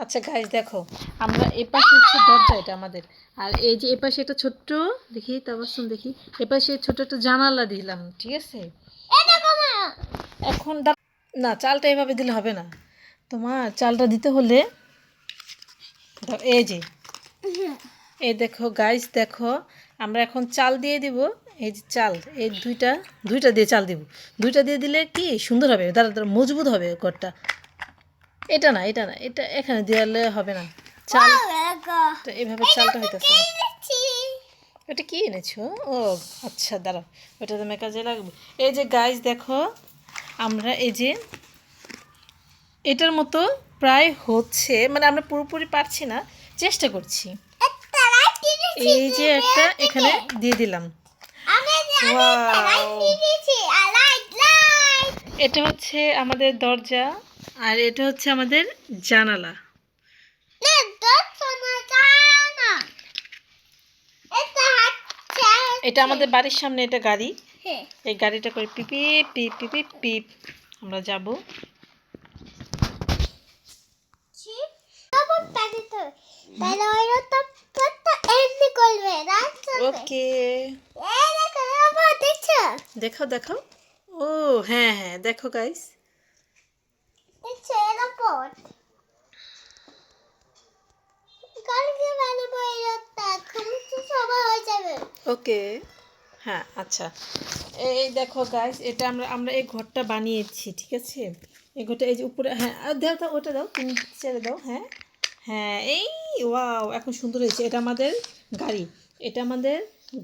আচ্ছা গাইস দেখো, আমরা এপাশে হচ্ছে দরজা, এটা আমাদের। আর এই যে এপাশে একটা ছোট্ট, দেখি তাবাসসুম দেখি, এপাশে ছোট একটা জানালা দিলাম, ঠিক আছে। এখন না, চালটা এভাবে দিলে হবে না। তোমার চালটা দিতে হলে এই যে, এই দেখো গাইস, দেখো আমরা এখন চাল দিয়ে দিব। এই যে চাল, এই দুইটা দুইটা দিয়ে চাল দিব। দুইটা দিয়ে দিলে কি সুন্দর হবে, দাঁড়া দাঁড়া, মজবুত হবে ঘরটা। এটা না, এটা না, এটা এখানে দিলে হবে না। চাল এভাবে চালটা হইতেছে। এটা কি এনেছো? ও আচ্ছা, দাঁড়াও, ওটা তো কাজে লাগবে। এই যে গাইস দেখো, আমরা এই যে এটার মতো প্রায় হচ্ছে, মানে আমরা পুরোপুরি পারছি না, চেষ্টা করছি। এই যে একটা এখানে দিয়ে দিলাম। এটা হচ্ছে আমাদের দরজা, আর এটা হচ্ছে আমাদের জানালা। এটা আমাদের বাড়ির সামনে, এটা গাড়ি। এই গাড়িটা করে পিপি পিপ পিপি পিপ আমরা যাব। ওকে, দেখো দেখো। ও হ্যাঁ হ্যাঁ, দেখো গাইস, ওকে হ্যাঁ আচ্ছা। এই দেখো গাইস, এটা আমরা আমরা এই ঘরটা বানিয়েছি, ঠিক আছে। এই ঘরটা এই যে উপরে, হ্যাঁ দাও দাও, ওটা দাও, তুমি ছেড়ে দাও। হ্যাঁ হ্যাঁ, এই ওয়াও, এখন সুন্দর হয়েছে। এটা আমাদের গাড়ি, এটা আমাদের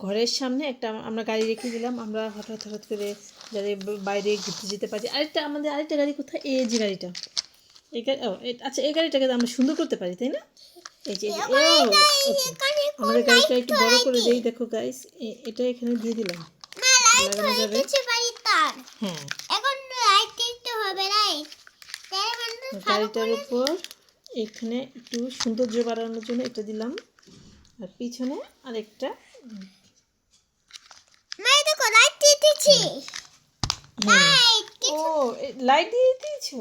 ঘরের সামনে একটা আমরা গাড়ি রেখে দিলাম। আমরা হঠাৎ হঠাৎ করে যাতে বাইরে ঘুরতে যেতে পারি। আরেকটা আমাদের আরেকটা গাড়ি কোথায়? এই যে গাড়িটা, এই গাড়ি, ও আচ্ছা, এই গাড়িটাকে আমরা সুন্দর করতে পারি, তাই না? এই যে আমাদের গাড়িটা একটু বড় করে দেই। দেখো গাইস, এটা এখানে দিয়ে দিলাম, লাগানো যাবে। হ্যাঁ, গাড়িটার উপর এখানে একটু সৌন্দর্য বাড়ানোর জন্য এটা দিলাম, আর পিছনে আরেকটা। ও লাইট দিয়ে দিয়েছো?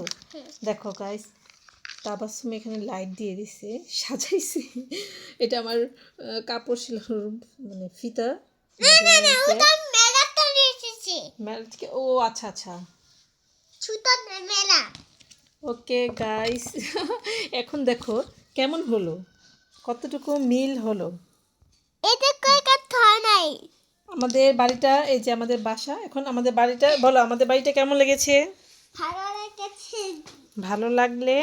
দেখো গাইস, তাবাসসুম এখানে লাইট দিয়ে দিছে, সাজাইছে। এটা আমার কাপড় সেলানোর মানে ফিতা। ও আচ্ছা আচ্ছা, ওকে গাইস। এখন দেখো কেমন হলো, কতটুকু মিল হলো। আমাদের বাড়িটা, এই যে আমাদের বাসা। এখন আমাদের বাড়িটা বলো, আমাদের বাড়িটা কেমন লেগেছে? ভালো লাগলে